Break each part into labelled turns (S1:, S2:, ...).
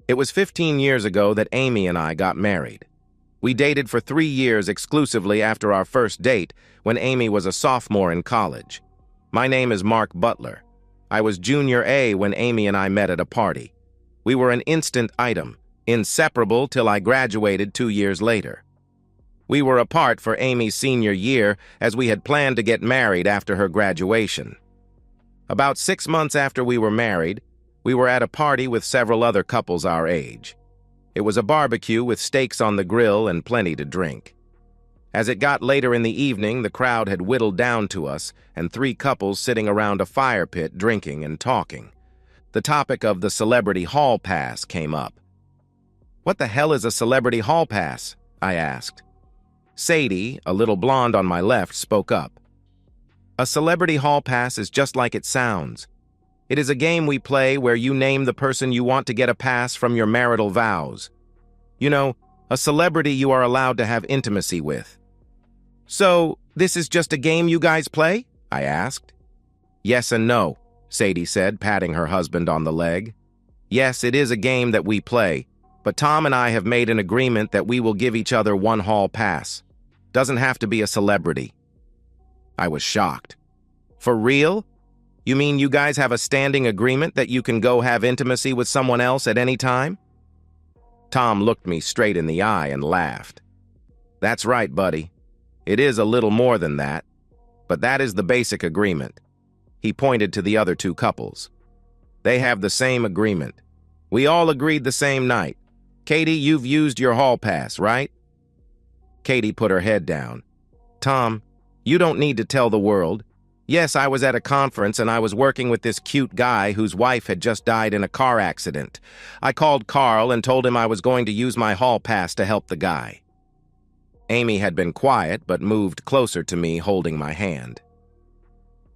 S1: It was 15 years ago that Amy and I got married. We dated for 3 years exclusively after our first date when Amy was a sophomore in college. My name is Mark Butler. I was junior A when Amy and I met at a party. We were an instant item, inseparable till I graduated 2 years later. We were apart for Amy's senior year as we had planned to get married after her graduation. About 6 months after we were married, we were at a party with several other couples our age. It was a barbecue with steaks on the grill and plenty to drink. As it got later in the evening, the crowd had whittled down to us and 3 couples sitting around a fire pit drinking and talking. The topic of the celebrity hall pass came up. "What the hell is a celebrity hall pass?" I asked. Sadie, a little blonde on my left, spoke up. "A celebrity hall pass is just like it sounds. It is a game we play where you name the person you want to get a pass from your marital vows. You know, a celebrity you are allowed to have intimacy with." "So, this is just a game you guys play?" I asked. "Yes and no," Sadie said, patting her husband on the leg. "Yes, it is a game that we play, but Tom and I have made an agreement that we will give each other one hall pass. Doesn't have to be a celebrity." I was shocked. "For real? You mean you guys have a standing agreement that you can go have intimacy with someone else at any time?" Tom looked me straight in the eye and laughed. "That's right, buddy. It is a little more than that, but that is the basic agreement." He pointed to the other 2 couples. "They have the same agreement. We all agreed the same night. Katie, you've used your hall pass, right?" Katie put her head down. "Tom, you don't need to tell the world. Yes, I was at a conference and I was working with this cute guy whose wife had just died in a car accident. I called Carl and told him I was going to use my hall pass to help the guy." Amy had been quiet but moved closer to me, holding my hand.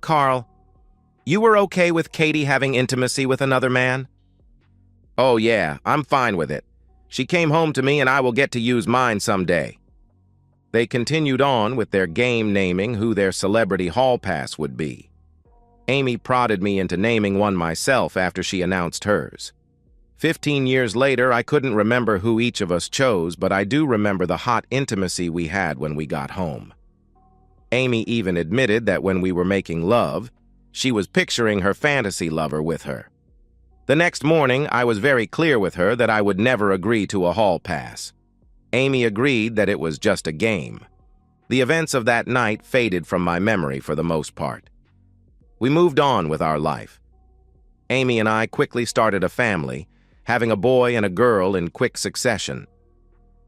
S1: "Carl, you were okay with Katie having intimacy with another man?" "Oh yeah, I'm fine with it. She came home to me and I will get to use mine someday." They continued on with their game naming who their celebrity hall pass would be. Amy prodded me into naming one myself after she announced hers. 15 years later, I couldn't remember who each of us chose, but I do remember the hot intimacy we had when we got home. Amy even admitted that when we were making love, she was picturing her fantasy lover with her. The next morning, I was very clear with her that I would never agree to a hall pass. Amy agreed that it was just a game. The events of that night faded from my memory for the most part. We moved on with our life. Amy and I quickly started a family, having a boy and a girl in quick succession.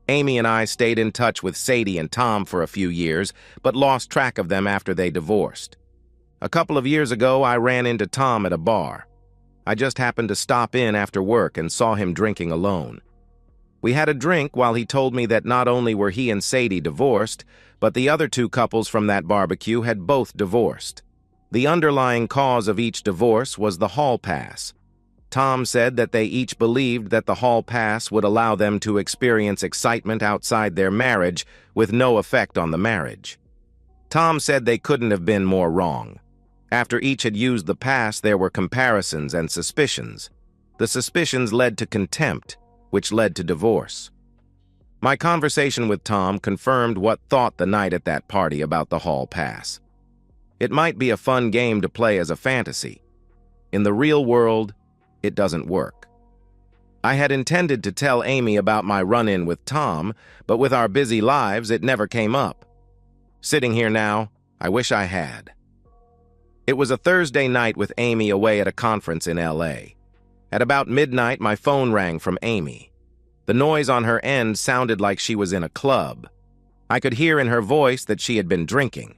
S1: Amy and I stayed in touch with Sadie and Tom for a few years, but lost track of them after they divorced. A couple of years ago, I ran into Tom at a bar. I just happened to stop in after work and saw him drinking alone. We had a drink while he told me that not only were he and Sadie divorced, but the other 2 couples from that barbecue had both divorced. The underlying cause of each divorce was the hall pass. Tom said that they each believed that the hall pass would allow them to experience excitement outside their marriage with no effect on the marriage. Tom said they couldn't have been more wrong. After each had used the pass, there were comparisons and suspicions. The suspicions led to contempt, which led to divorce. My conversation with Tom confirmed what thought the night at that party about the hall pass. It might be a fun game to play as a fantasy. In the real world, it doesn't work. I had intended to tell Amy about my run-in with Tom, but with our busy lives, it never came up. Sitting here now, I wish I had. It was a Thursday night with Amy away at a conference in LA. At about midnight, my phone rang from Amy. The noise on her end sounded like she was in a club. I could hear in her voice that she had been drinking.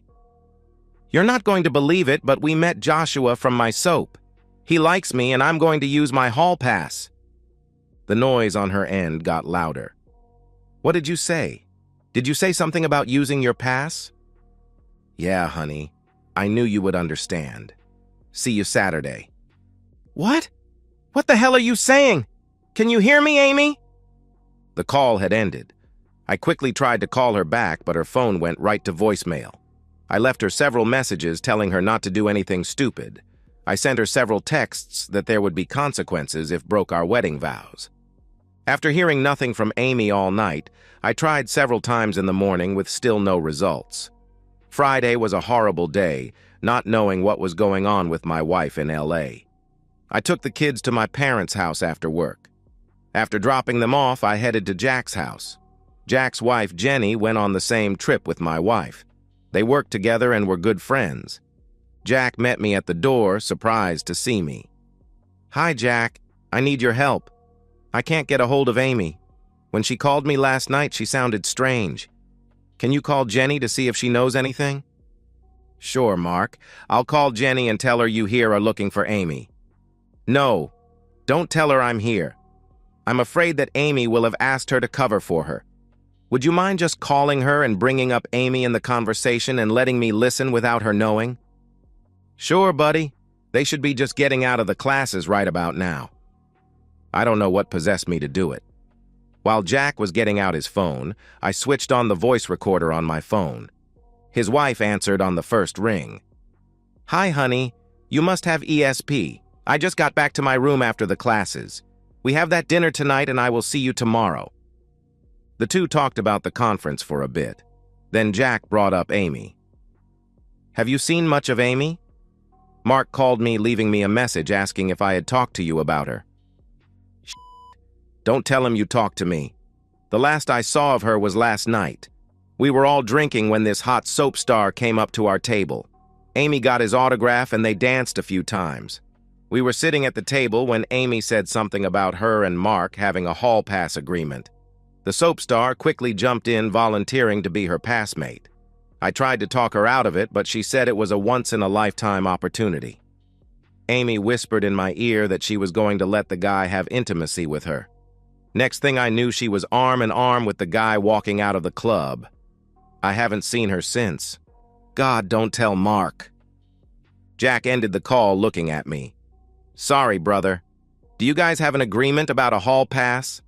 S1: "You're not going to believe it, but we met Joshua from my soap. He likes me and I'm going to use my hall pass." The noise on her end got louder. "What did you say? Did you say something about using your pass?" "Yeah, honey. I knew you would understand. See you Saturday." "What? What the hell are you saying? Can you hear me, Amy?" The call had ended. I quickly tried to call her back, but her phone went right to voicemail. I left her several messages telling her not to do anything stupid. I sent her several texts that there would be consequences if broke our wedding vows. After hearing nothing from Amy all night, I tried several times in the morning with still no results. Friday was a horrible day, not knowing what was going on with my wife in LA. I took the kids to my parents' house after work. After dropping them off, I headed to Jack's house. Jack's wife, Jenny, went on the same trip with my wife. They worked together and were good friends. Jack met me at the door, surprised to see me. "Hi, Jack. I need your help. I can't get a hold of Amy. When she called me last night, she sounded strange. Can you call Jenny to see if she knows anything?" "Sure, Mark. I'll call Jenny and tell her you here are looking for Amy." "No, don't tell her I'm here. I'm afraid that Amy will have asked her to cover for her. Would you mind just calling her and bringing up Amy in the conversation and letting me listen without her knowing?" "Sure, buddy. They should be just getting out of the classes right about now." I don't know what possessed me to do it. While Jack was getting out his phone, I switched on the voice recorder on my phone. His wife answered on the first ring. "Hi, honey. You must have ESP. I just got back to my room after the classes. We have that dinner tonight and I will see you tomorrow." The two talked about the conference for a bit. Then Jack brought up Amy. "Have you seen much of Amy? Mark called me, leaving me a message asking if I had talked to you about her." "Don't tell him you talked to me. The last I saw of her was last night. We were all drinking when this hot soap star came up to our table. Amy got his autograph and they danced a few times. We were sitting at the table when Amy said something about her and Mark having a hall pass agreement. The soap star quickly jumped in, volunteering to be her passmate. I tried to talk her out of it, but she said it was a once-in-a-lifetime opportunity. Amy whispered in my ear that she was going to let the guy have intimacy with her. Next thing I knew, she was arm in arm with the guy walking out of the club. I haven't seen her since. God, don't tell Mark." Jack ended the call looking at me. "Sorry, brother. Do you guys have an agreement about a hall pass?"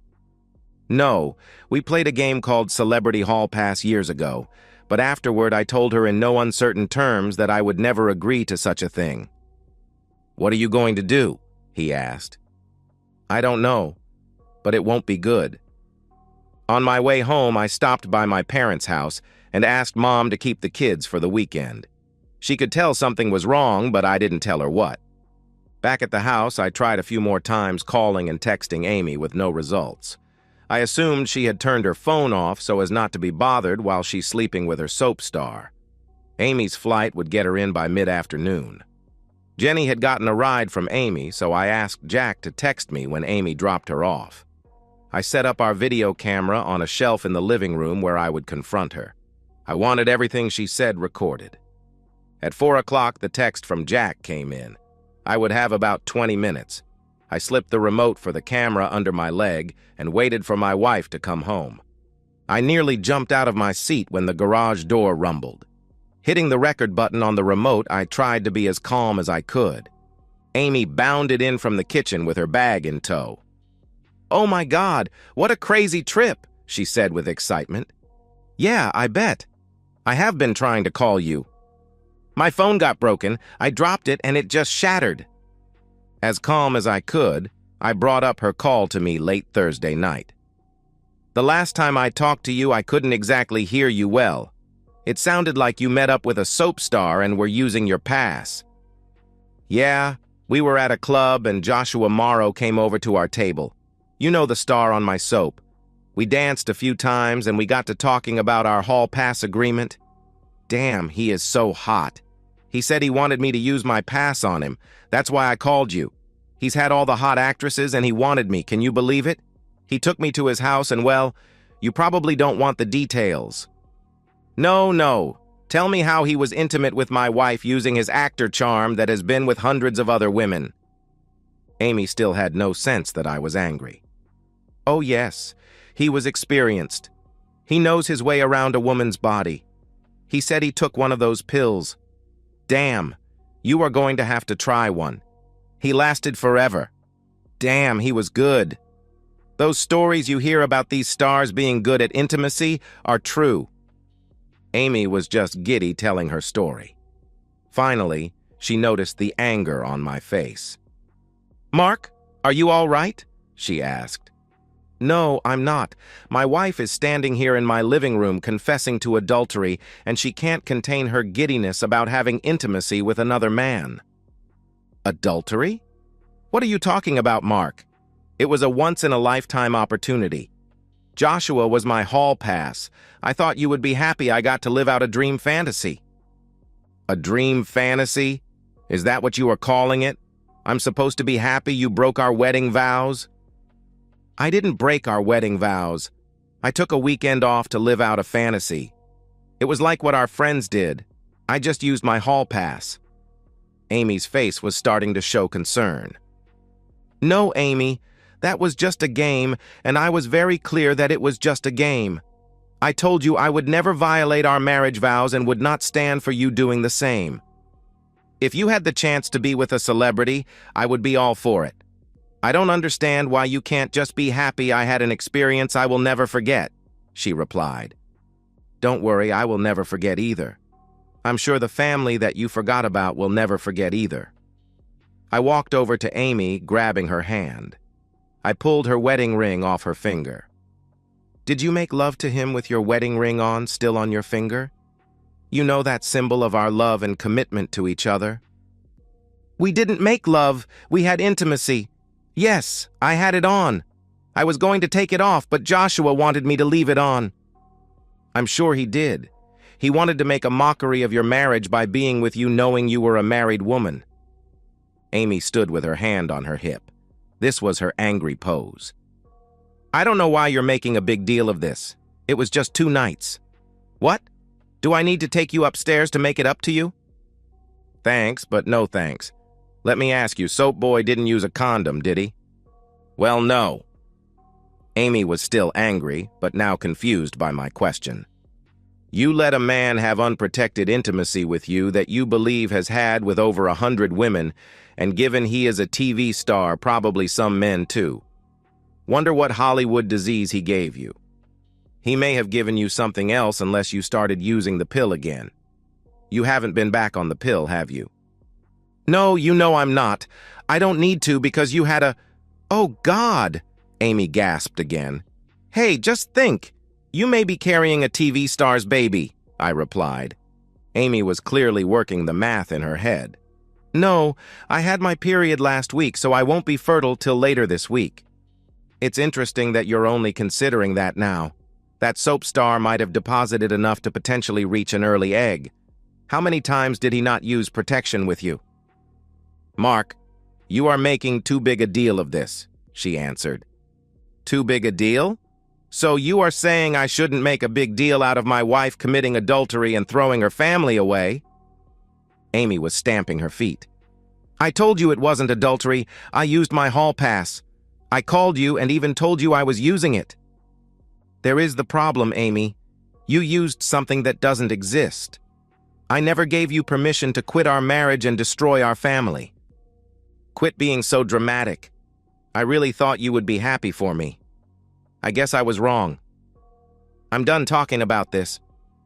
S1: "No, we played a game called Celebrity Hall Pass years ago, but afterward I told her in no uncertain terms that I would never agree to such a thing." "What are you going to do?" he asked. "I don't know, but it won't be good." On my way home, I stopped by my parents' house and asked Mom to keep the kids for the weekend. She could tell something was wrong, but I didn't tell her what. Back at the house, I tried a few more times calling and texting Amy with no results. I assumed she had turned her phone off so as not to be bothered while she's sleeping with her soap star. Amy's flight would get her in by mid-afternoon. Jenny had gotten a ride from Amy, so I asked Jack to text me when Amy dropped her off. I set up our video camera on a shelf in the living room where I would confront her. I wanted everything she said recorded. At 4 o'clock, the text from Jack came in. I would have about 20 minutes. I slipped the remote for the camera under my leg and waited for my wife to come home. I nearly jumped out of my seat when the garage door rumbled. Hitting the record button on the remote, I tried to be as calm as I could. Amy bounded in from the kitchen with her bag in tow. "Oh my God, what a crazy trip," she said with excitement. "Yeah, I bet. I have been trying to call you. My phone got broken, I dropped it, and it just shattered." As calm as I could, I brought up her call to me late Thursday night. "The last time I talked to you, I couldn't exactly hear you well. It sounded like you met up with a soap star and were using your pass." "Yeah, we were at a club and Joshua Morrow came over to our table. You know the star on my soap. We danced a few times and we got to talking about our hall pass agreement. Damn, he is so hot. He said he wanted me to use my pass on him. That's why I called you. He's had all the hot actresses and he wanted me. Can you believe it? He took me to his house and, well, you probably don't want the details." No. Tell me how he was intimate with my wife using his actor charm that has been with hundreds of other women." Amy still had no sense that I was angry. "Oh yes, he was experienced. He knows his way around a woman's body. He said he took one of those pills. Damn, you are going to have to try one. He lasted forever. Damn, he was good. Those stories you hear about these stars being good at intimacy are true." Amy was just giddy telling her story. Finally, she noticed the anger on my face. "Mark, are you all right?" she asked. No, I'm not. My wife is standing here in my living room confessing to adultery, and she can't contain her giddiness about having intimacy with another man. Adultery? What are you talking about, Mark? It was a once-in-a-lifetime opportunity. Joshua was my hall pass. I thought you would be happy I got to live out a dream fantasy. A dream fantasy? Is that what you are calling it? I'm supposed to be happy you broke our wedding vows? I didn't break our wedding vows. I took a weekend off to live out a fantasy. It was like what our friends did. I just used my hall pass. Amy's face was starting to show concern. No, Amy, that was just a game, and I was very clear that it was just a game. I told you I would never violate our marriage vows and would not stand for you doing the same. If you had the chance to be with a celebrity, I would be all for it. I don't understand why you can't just be happy I had an experience I will never forget, she replied. Don't worry, I will never forget either. I'm sure the family that you forgot about will never forget either. I walked over to Amy, grabbing her hand. I pulled her wedding ring off her finger. Did you make love to him with your wedding ring on, still on your finger? You know that symbol of our love and commitment to each other? We didn't make love, we had intimacy. Yes, I had it on. I was going to take it off, but Joshua wanted me to leave it on. I'm sure he did. He wanted to make a mockery of your marriage by being with you knowing you were a married woman. Amy stood with her hand on her hip. This was her angry pose. I don't know why you're making a big deal of this. It was just 2 nights. What? Do I need to take you upstairs to make it up to you? Thanks, but no thanks. Let me ask you, Soap Boy didn't use a condom, did he? Well, no. Amy was still angry, but now confused by my question. You let a man have unprotected intimacy with you that you believe has had with over 100 women, and given he is a TV star, probably some men too. Wonder what Hollywood disease he gave you. He may have given you something else unless you started using the pill again. You haven't been back on the pill, have you? No, you know I'm not. I don't need to because you had a... Oh, God! Amy gasped again. Hey, just think. You may be carrying a TV star's baby, I replied. Amy was clearly working the math in her head. No, I had my period last week, so I won't be fertile till later this week. It's interesting that you're only considering that now. That soap star might have deposited enough to potentially reach an early egg. How many times did he not use protection with you? Mark, you are making too big a deal of this, she answered. Too big a deal? So you are saying I shouldn't make a big deal out of my wife committing adultery and throwing her family away? Amy was stamping her feet. I told you it wasn't adultery. I used my hall pass. I called you and even told you I was using it. There is the problem, Amy. You used something that doesn't exist. I never gave you permission to quit our marriage and destroy our family. Quit being so dramatic. I really thought you would be happy for me. I guess I was wrong. I'm done talking about this.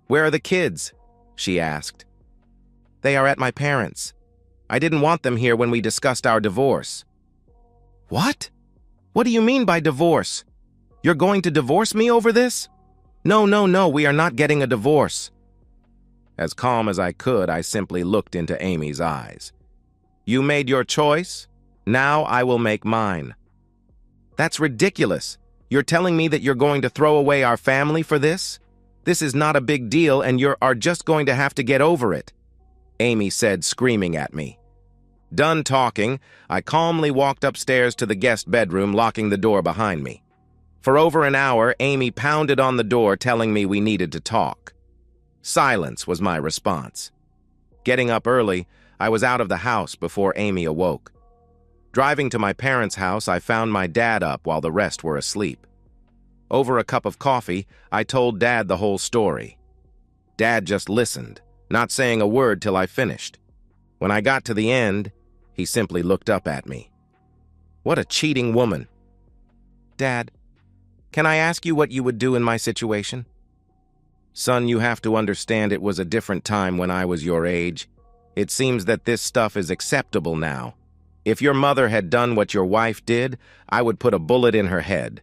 S1: Where are the kids? She asked. They are at my parents'. I didn't want them here when we discussed our divorce. What? What do you mean by divorce? You're going to divorce me over this? No, we are not getting a divorce. As calm as I could, I simply looked into Amy's eyes. You made your choice. Now I will make mine. That's ridiculous. You're telling me that you're going to throw away our family for this? This is not a big deal and you are just going to have to get over it, Amy said, screaming at me. Done talking, I calmly walked upstairs to the guest bedroom, locking the door behind me. For over an hour, Amy pounded on the door telling me we needed to talk. Silence was my response. Getting up early, I was out of the house before Amy awoke. Driving to my parents' house, I found my dad up while the rest were asleep. Over a cup of coffee, I told Dad the whole story. Dad just listened, not saying a word till I finished. When I got to the end, he simply looked up at me. What a cheating woman. Dad, can I ask you what you would do in my situation? Son, you have to understand it was a different time when I was your age. It seems that this stuff is acceptable now. If your mother had done what your wife did, I would put a bullet in her head.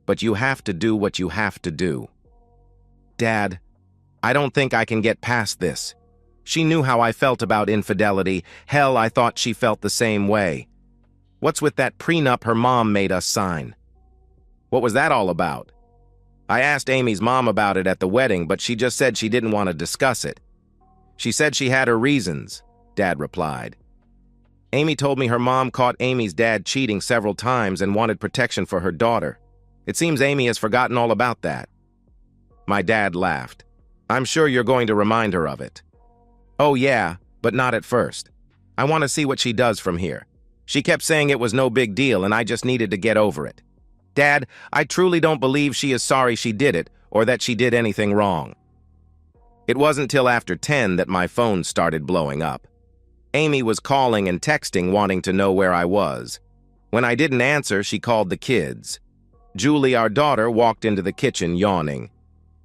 S1: but you have to do what you have to do. Dad, I don't think I can get past this. She knew how I felt about infidelity. Hell, I thought she felt the same way. What's with that prenup her mom made us sign? What was that all about? I asked Amy's mom about it at the wedding, but she just said she didn't want to discuss it. She said she had her reasons, Dad replied. Amy told me her mom caught Amy's dad cheating several times and wanted protection for her daughter. It seems Amy has forgotten all about that. My dad laughed. I'm sure you're going to remind her of it. Oh yeah, but not at first. I want to see what she does from here. She kept saying it was no big deal and I just needed to get over it. Dad, I truly don't believe she is sorry she did it or that she did anything wrong. It wasn't till after 10 that my phone started blowing up. Amy was calling and texting wanting to know where I was. When I didn't answer, she called the kids. Julie, our daughter, walked into the kitchen yawning.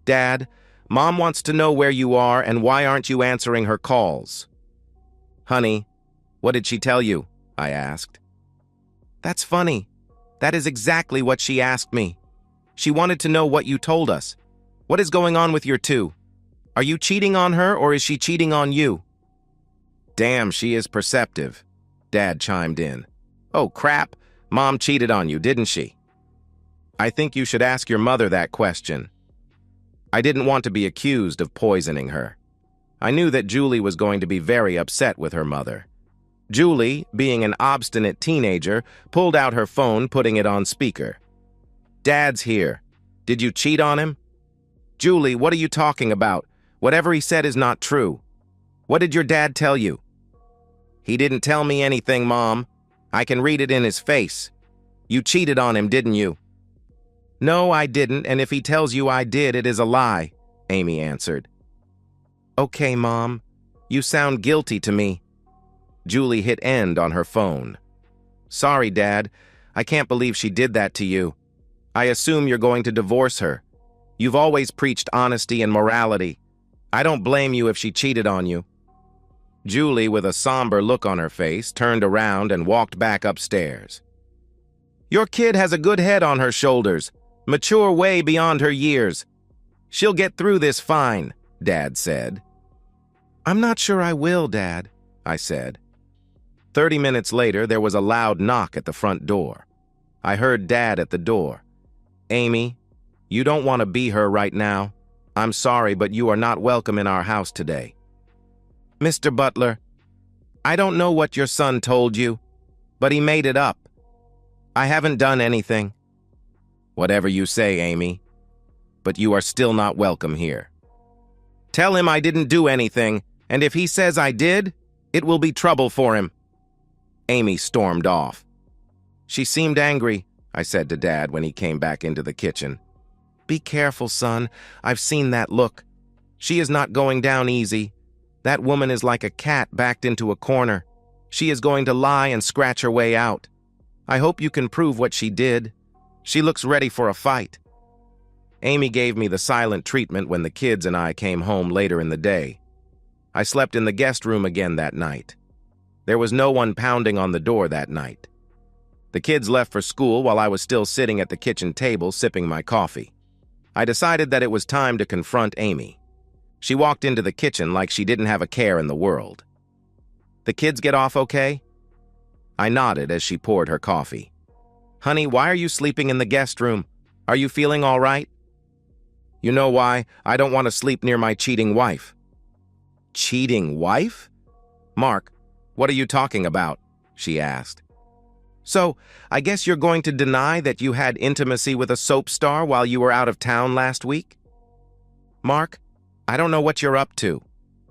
S1: Dad, Mom wants to know where you are and why aren't you answering her calls? Honey, what did she tell you? I asked. That's funny. That is exactly what she asked me. She wanted to know what you told us. What is going on with your two? Are you cheating on her or is she cheating on you? Damn, she is perceptive, Dad chimed in. Oh crap, Mom cheated on you, didn't she? I think you should ask your mother that question. I didn't want to be accused of poisoning her. I knew that Julie was going to be very upset with her mother. Julie, being an obstinate teenager, pulled out her phone, putting it on speaker. Dad's here. Did you cheat on him? Julie, what are you talking about? Whatever he said is not true. What did your dad tell you? He didn't tell me anything, Mom. I can read it in his face. You cheated on him, didn't you? No, I didn't, and if he tells you I did, it is a lie, Amy answered. Okay, Mom. You sound guilty to me. Julie hit end on her phone. Sorry, Dad. I can't believe she did that to you. I assume you're going to divorce her. You've always preached honesty and morality. I don't blame you if she cheated on you. Julie, with a somber look on her face, turned around and walked back upstairs. Your kid has a good head on her shoulders, mature way beyond her years. She'll get through this fine, Dad said. I'm not sure I will, Dad, I said. 30 minutes later, there was a loud knock at the front door. I heard Dad at the door. Amy, you don't want to be her right now. I'm sorry, but you are not welcome in our house today. Mr. Butler, I don't know what your son told you, but he made it up. I haven't done anything. Whatever you say, Amy, but you are still not welcome here. Tell him I didn't do anything, and if he says I did, it will be trouble for him. Amy stormed off. She seemed angry, I said to Dad when he came back into the kitchen. Be careful, son. I've seen that look. She is not going down easy. That woman is like a cat backed into a corner. She is going to lie and scratch her way out. I hope you can prove what she did. She looks ready for a fight. Amy gave me the silent treatment when the kids and I came home later in the day. I slept in the guest room again that night. There was no one pounding on the door that night. The kids left for school while I was still sitting at the kitchen table sipping my coffee. I decided that it was time to confront Amy. She walked into the kitchen like she didn't have a care in the world. The kids get off okay? I nodded as she poured her coffee. Honey, why are you sleeping in the guest room? Are you feeling all right? You know why? I don't want to sleep near my cheating wife. Cheating wife? Mark, what are you talking about? She asked. So, I guess you're going to deny that you had intimacy with a soap star while you were out of town last week? Mark, I don't know what you're up to.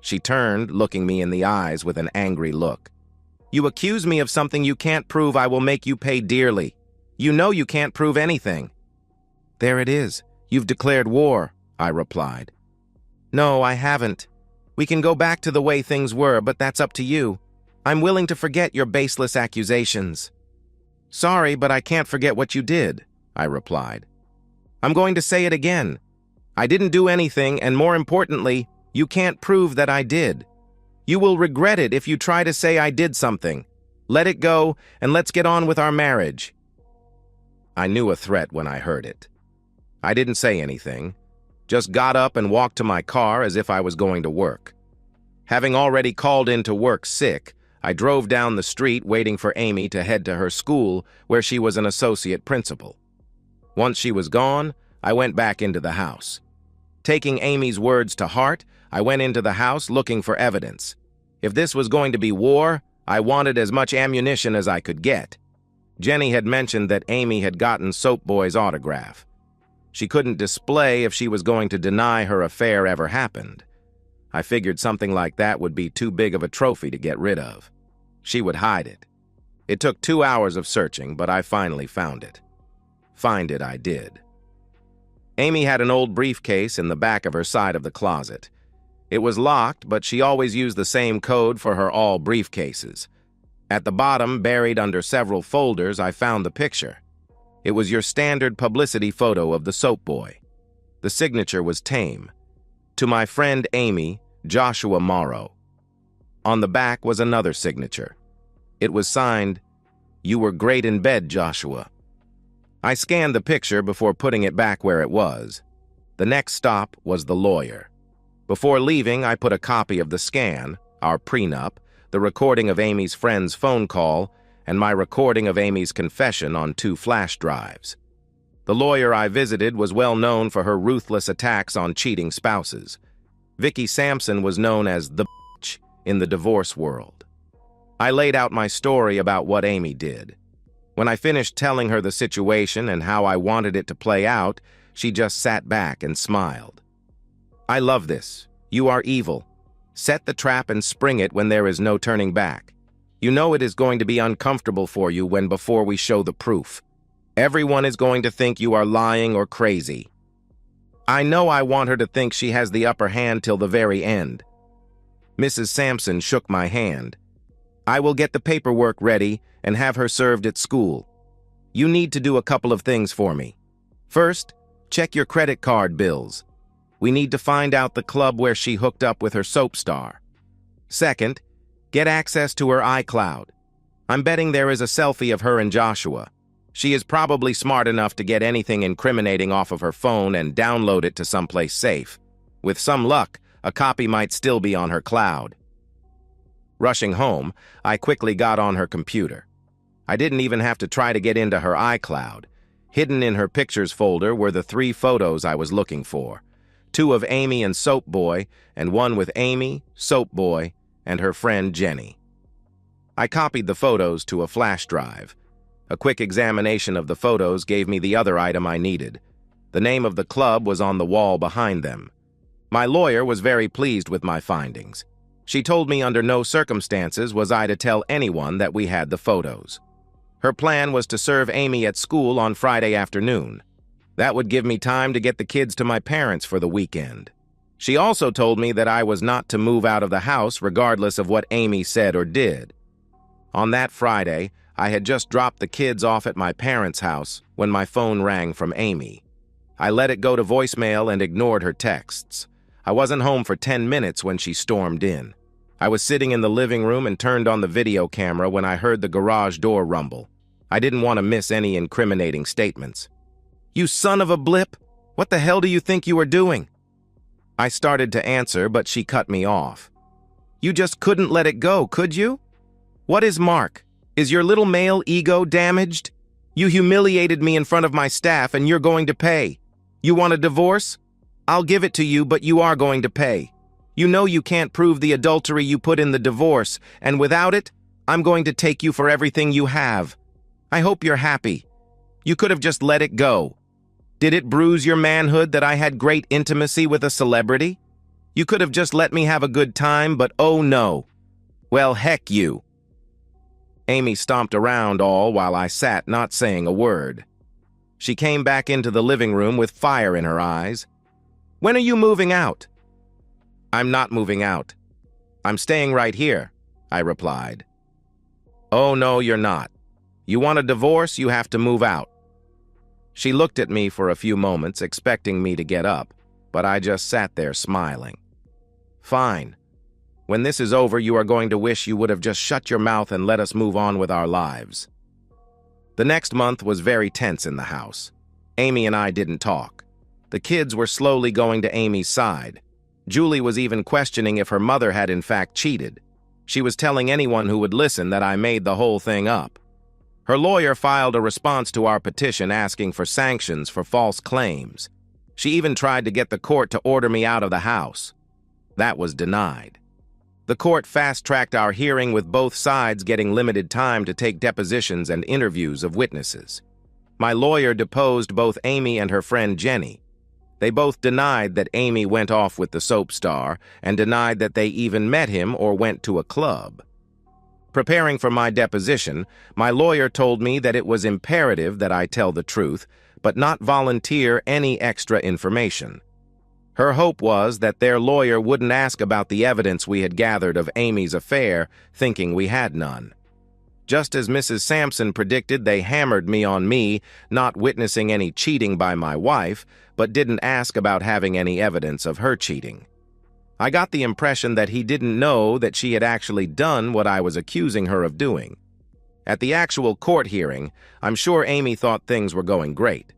S1: She turned, looking me in the eyes with an angry look. You accuse me of something you can't prove. I will make you pay dearly. You know you can't prove anything. There it is. You've declared war, I replied. No, I haven't. We can go back to the way things were, but that's up to you. I'm willing to forget your baseless accusations. Sorry, but I can't forget what you did, I replied. I'm going to say it again. I didn't do anything, and more importantly, you can't prove that I did. You will regret it if you try to say I did something. Let it go, and let's get on with our marriage. I knew a threat when I heard it. I didn't say anything, just got up and walked to my car as if I was going to work. Having already called in to work sick, I drove down the street waiting for Amy to head to her school where she was an associate principal. Once she was gone, I went back into the house. Taking Amy's words to heart, I went into the house looking for evidence. If this was going to be war, I wanted as much ammunition as I could get. Jenny had mentioned that Amy had gotten Soap Boy's autograph. She couldn't display if she was going to deny her affair ever happened. I figured something like that would be too big of a trophy to get rid of. She would hide it. It took 2 hours of searching, but I finally found it. Find it I did. Amy had an old briefcase in the back of her side of the closet. It was locked, but she always used the same code for her all briefcases. At the bottom, buried under several folders, I found the picture. It was your standard publicity photo of the Soap Boy. The signature was tame. To my friend Amy, Joshua Morrow. On the back was another signature. It was signed, "You were great in bed, Joshua." I scanned the picture before putting it back where it was. The next stop was the lawyer. Before leaving, I put a copy of the scan, our prenup, the recording of Amy's friend's phone call, and my recording of Amy's confession on 2 flash drives. The lawyer I visited was well known for her ruthless attacks on cheating spouses. Vicky Sampson was known as the bitch in the divorce world. I laid out my story about what Amy did. When I finished telling her the situation and how I wanted it to play out, she just sat back and smiled. "I love this. You are evil. Set the trap and spring it when there is no turning back. You know it is going to be uncomfortable for you when before we show the proof. Everyone is going to think you are lying or crazy. I know I want her to think she has the upper hand till the very end." Mrs. Sampson shook my hand. "I will get the paperwork ready and have her served at school. You need to do a couple of things for me. First, check your credit card bills. We need to find out the club where she hooked up with her soap star. Second, get access to her iCloud. I'm betting there is a selfie of her and Joshua. She is probably smart enough to get anything incriminating off of her phone and download it to someplace safe. With some luck, a copy might still be on her cloud." Rushing home, I quickly got on her computer. I didn't even have to try to get into her iCloud. Hidden in her pictures folder were the 3 photos I was looking for. 2 of Amy and Soap Boy, and 1 with Amy, Soap Boy, and her friend Jenny. I copied the photos to a flash drive. A quick examination of the photos gave me the other item I needed. The name of the club was on the wall behind them. My lawyer was very pleased with my findings. She told me under no circumstances was I to tell anyone that we had the photos. Her plan was to serve Amy at school on Friday afternoon. That would give me time to get the kids to my parents for the weekend. She also told me that I was not to move out of the house regardless of what Amy said or did. On that Friday, I had just dropped the kids off at my parents' house when my phone rang from Amy. I let it go to voicemail and ignored her texts. I wasn't home for 10 minutes when she stormed in. I was sitting in the living room and turned on the video camera when I heard the garage door rumble. I didn't want to miss any incriminating statements. "You son of a blip! What the hell do you think you are doing?" I started to answer, but she cut me off. "You just couldn't let it go, could you? What is Mark? Is your little male ego damaged? You humiliated me in front of my staff and you're going to pay. You want a divorce? I'll give it to you, but you are going to pay. You know you can't prove the adultery you put in the divorce, and without it, I'm going to take you for everything you have. I hope you're happy. You could have just let it go. Did it bruise your manhood that I had great intimacy with a celebrity? You could have just let me have a good time, but oh no. Well, heck you." Amy stomped around all while I sat not saying a word. She came back into the living room with fire in her eyes. "When are you moving out?" "I'm not moving out. I'm staying right here," I replied. "Oh no, you're not. You want a divorce, you have to move out." She looked at me for a few moments, expecting me to get up, but I just sat there smiling. "Fine. When this is over, you are going to wish you would have just shut your mouth and let us move on with our lives." The next month was very tense in the house. Amy and I didn't talk. The kids were slowly going to Amy's side. Julie was even questioning if her mother had in fact cheated. She was telling anyone who would listen that I made the whole thing up. Her lawyer filed a response to our petition asking for sanctions for false claims. She even tried to get the court to order me out of the house. That was denied. The court fast-tracked our hearing with both sides getting limited time to take depositions and interviews of witnesses. My lawyer deposed both Amy and her friend Jenny. They both denied that Amy went off with the soap star and denied that they even met him or went to a club. Preparing for my deposition, my lawyer told me that it was imperative that I tell the truth, but not volunteer any extra information. Her hope was that their lawyer wouldn't ask about the evidence we had gathered of Amy's affair, thinking we had none. Just as Mrs. Sampson predicted, they hammered me on me not witnessing any cheating by my wife, but didn't ask about having any evidence of her cheating. I got the impression that he didn't know that she had actually done what I was accusing her of doing. At the actual court hearing, I'm sure Amy thought things were going great.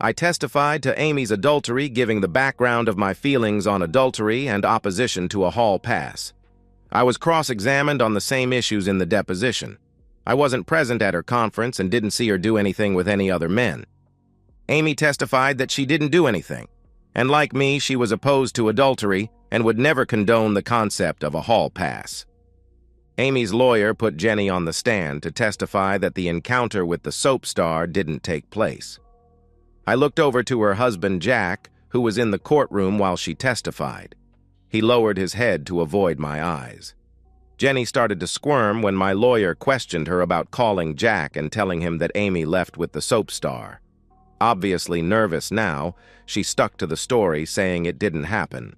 S1: I testified to Amy's adultery, giving the background of my feelings on adultery and opposition to a hall pass. I was cross-examined on the same issues in the deposition. I wasn't present at her conference and didn't see her do anything with any other men. Amy testified that she didn't do anything, and like me, she was opposed to adultery and would never condone the concept of a hall pass. Amy's lawyer put Jenny on the stand to testify that the encounter with the soap star didn't take place. I looked over to her husband, Jack, who was in the courtroom while she testified. He lowered his head to avoid my eyes. Jenny started to squirm when my lawyer questioned her about calling Jack and telling him that Amy left with the soap star. Obviously nervous now, she stuck to the story, saying it didn't happen.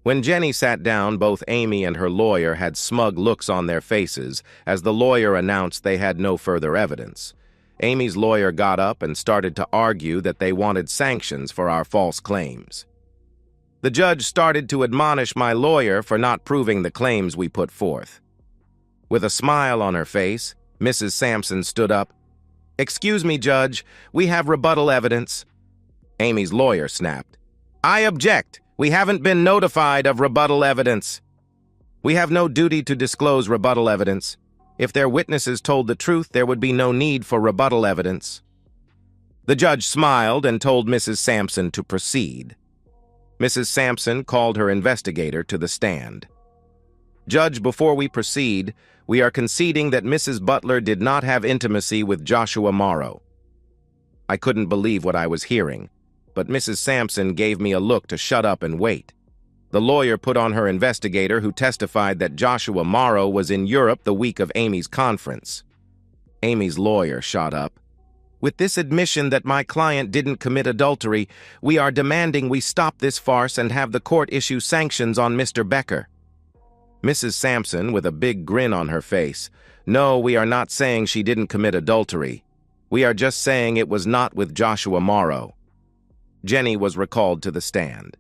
S1: When Jenny sat down, both Amy and her lawyer had smug looks on their faces as the lawyer announced they had no further evidence. Amy's lawyer got up and started to argue that they wanted sanctions for our false claims. The judge started to admonish my lawyer for not proving the claims we put forth. With a smile on her face, Mrs. Sampson stood up. "Excuse me, Judge, we have rebuttal evidence." Amy's lawyer snapped. "I object. We haven't been notified of rebuttal evidence." "We have no duty to disclose rebuttal evidence. If their witnesses told the truth, there would be no need for rebuttal evidence." The judge smiled and told Mrs. Sampson to proceed. Mrs. Sampson called her investigator to the stand. "Judge, before we proceed, we are conceding that Mrs. Butler did not have intimacy with Joshua Morrow." I couldn't believe what I was hearing, but Mrs. Sampson gave me a look to shut up and wait. The lawyer put on her investigator, who testified that Joshua Morrow was in Europe the week of Amy's conference. Amy's lawyer shot up. "With this admission that my client didn't commit adultery, we are demanding we stop this farce and have the court issue sanctions on Mr. Becker." Mrs. Sampson, with a big grin on her face, "No, we are not saying she didn't commit adultery. We are just saying it was not with Joshua Morrow." Jenny was recalled to the stand.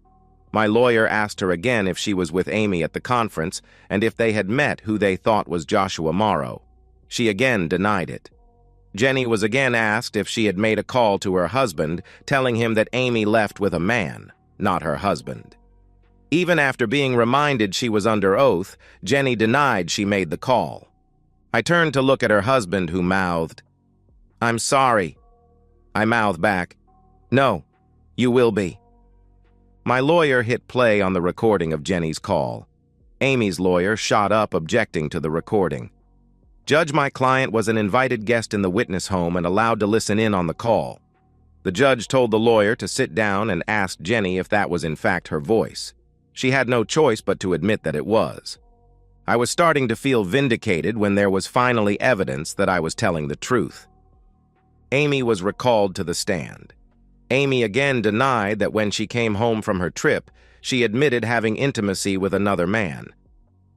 S1: My lawyer asked her again if she was with Amy at the conference and if they had met who they thought was Joshua Morrow. She again denied it. Jenny was again asked if she had made a call to her husband, telling him that Amy left with a man, not her husband. Even after being reminded she was under oath, Jenny denied she made the call. I turned to look at her husband, who mouthed, "I'm sorry." I mouthed back, "No, you will be." My lawyer hit play on the recording of Jenny's call. Amy's lawyer shot up, objecting to the recording. "Judge, my client was an invited guest in the witness home and allowed to listen in on the call." The judge told the lawyer to sit down and asked Jenny if that was in fact her voice. She had no choice but to admit that it was. I was starting to feel vindicated when there was finally evidence that I was telling the truth. Amy was recalled to the stand. Amy again denied that when she came home from her trip, she admitted having intimacy with another man.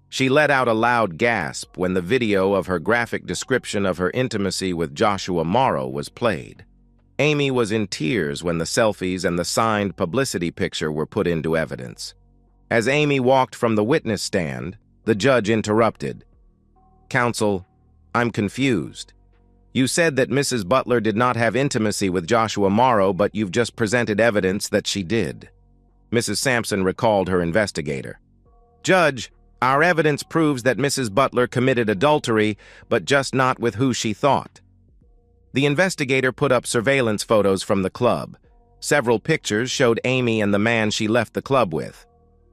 S1: She let out a loud gasp when the video of her graphic description of her intimacy with Joshua Morrow was played. Amy was in tears when the selfies and the signed publicity picture were put into evidence. As Amy walked from the witness stand, the judge interrupted. "Counsel, I'm confused. You said that Mrs. Butler did not have intimacy with Joshua Morrow, but you've just presented evidence that she did. Mrs. Sampson recalled her investigator. Judge, our evidence proves that Mrs. Butler committed adultery, but just not with who she thought. The investigator put up surveillance photos from the club. Several pictures showed Amy and the man she left the club with.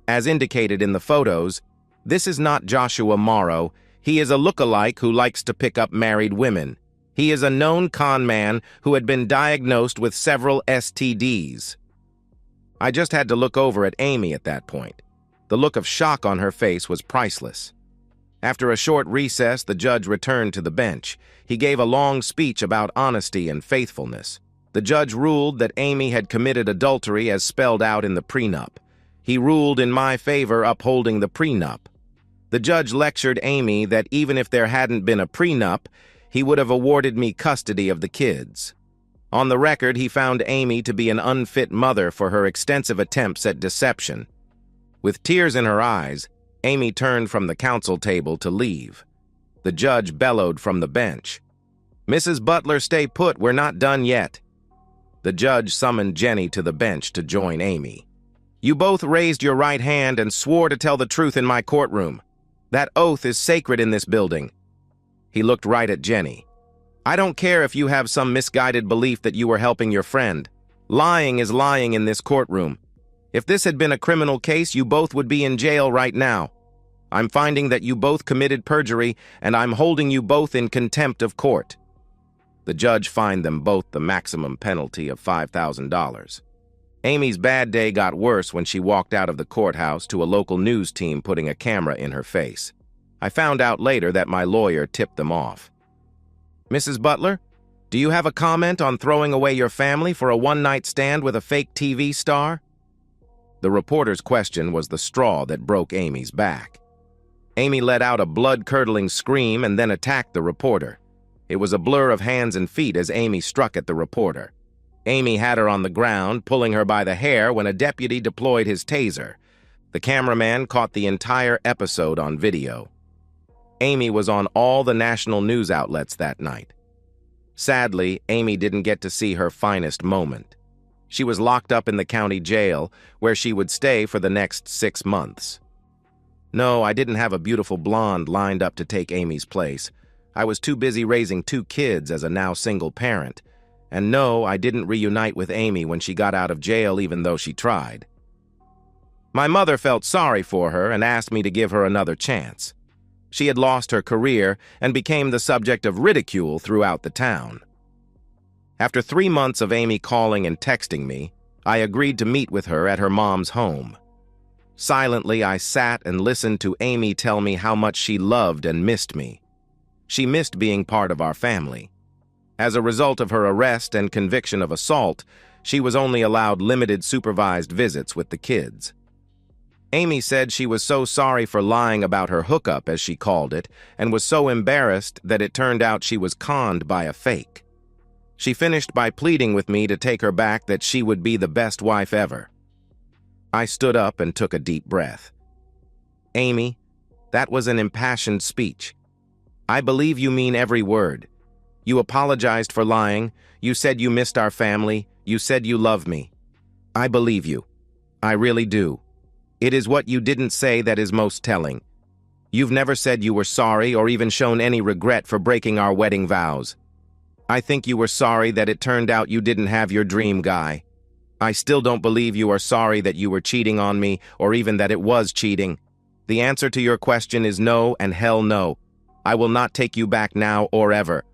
S1: As indicated in the photos, this is not Joshua Morrow. He is a look-alike who likes to pick up married women. He is a known con man who had been diagnosed with several STDs. I just had to look over at Amy at that point. The look of shock on her face was priceless. After a short recess, the judge returned to the bench. He gave a long speech about honesty and faithfulness. The judge ruled that Amy had committed adultery as spelled out in the prenup. He ruled in my favor, upholding the prenup. The judge lectured Amy that even if there hadn't been a prenup, he would have awarded me custody of the kids. On the record, he found Amy to be an unfit mother for her extensive attempts at deception. With tears in her eyes, Amy turned from the counsel table to leave. The judge bellowed from the bench, "Mrs. Butler, stay put, we're not done yet." The judge summoned Jenny to the bench to join Amy. "You both raised your right hand and swore to tell the truth in my courtroom. That oath is sacred in this building." He looked right at Jenny. "I don't care if you have some misguided belief that you were helping your friend. Lying is lying in this courtroom. If this had been a criminal case, you both would be in jail right now. I'm finding that you both committed perjury, and I'm holding you both in contempt of court." The judge fined them both the maximum penalty of $5,000. Amy's bad day got worse when she walked out of the courthouse to a local news team putting a camera in her face. I found out later that my lawyer tipped them off. "Mrs. Butler, do you have a comment on throwing away your family for a one-night stand with a fake TV star?" The reporter's question was the straw that broke Amy's back. Amy let out a blood-curdling scream and then attacked the reporter. It was a blur of hands and feet as Amy struck at the reporter. Amy had her on the ground, pulling her by the hair when a deputy deployed his taser. The cameraman caught the entire episode on video. Amy was on all the national news outlets that night. Sadly, Amy didn't get to see her finest moment. She was locked up in the county jail, where she would stay for the next 6 months. No, I didn't have a beautiful blonde lined up to take Amy's place. I was too busy raising 2 kids as a now single parent. And no, I didn't reunite with Amy when she got out of jail, even though she tried. My mother felt sorry for her and asked me to give her another chance. She had lost her career and became the subject of ridicule throughout the town. After 3 months of Amy calling and texting me, I agreed to meet with her at her mom's home. Silently, I sat and listened to Amy tell me how much she loved and missed me. She missed being part of our family. As a result of her arrest and conviction of assault, she was only allowed limited supervised visits with the kids. Amy said she was so sorry for lying about her hookup, as she called it, and was so embarrassed that it turned out she was conned by a fake. She finished by pleading with me to take her back, that she would be the best wife ever. I stood up and took a deep breath. "Amy, that was an impassioned speech. I believe you mean every word. You apologized for lying. You said you missed our family. You said you love me. I believe you. I really do. It is what you didn't say that is most telling. You've never said you were sorry or even shown any regret for breaking our wedding vows. I think you were sorry that it turned out you didn't have your dream guy. I still don't believe you are sorry that you were cheating on me or even that it was cheating. The answer to your question is no and hell no. I will not take you back now or ever.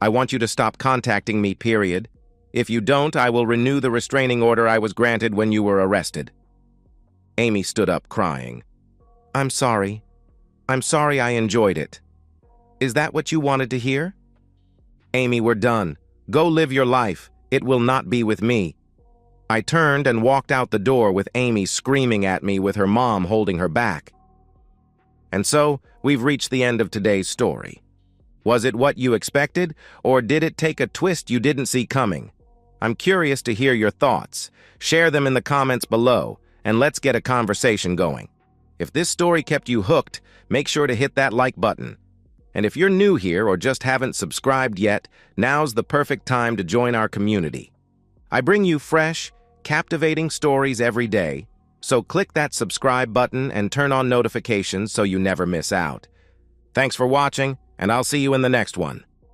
S1: I want you to stop contacting me, period. If you don't, I will renew the restraining order I was granted when you were arrested." Amy stood up crying. I'm sorry. I'm sorry I enjoyed it. Is that what you wanted to hear?" "Amy, we're done. Go live your life. It will not be with me." I turned and walked out the door with Amy screaming at me with her mom holding her back. And so, we've reached the end of today's story. Was it what you expected, or did it take a twist you didn't see coming? I'm curious to hear your thoughts. Share them in the comments below, and let's get a conversation going. If this story kept you hooked, make sure to hit that like button. And if you're new here or just haven't subscribed yet, now's the perfect time to join our community. I bring you fresh, captivating stories every day, so click that subscribe button and turn on notifications so you never miss out. Thanks for watching, and I'll see you in the next one.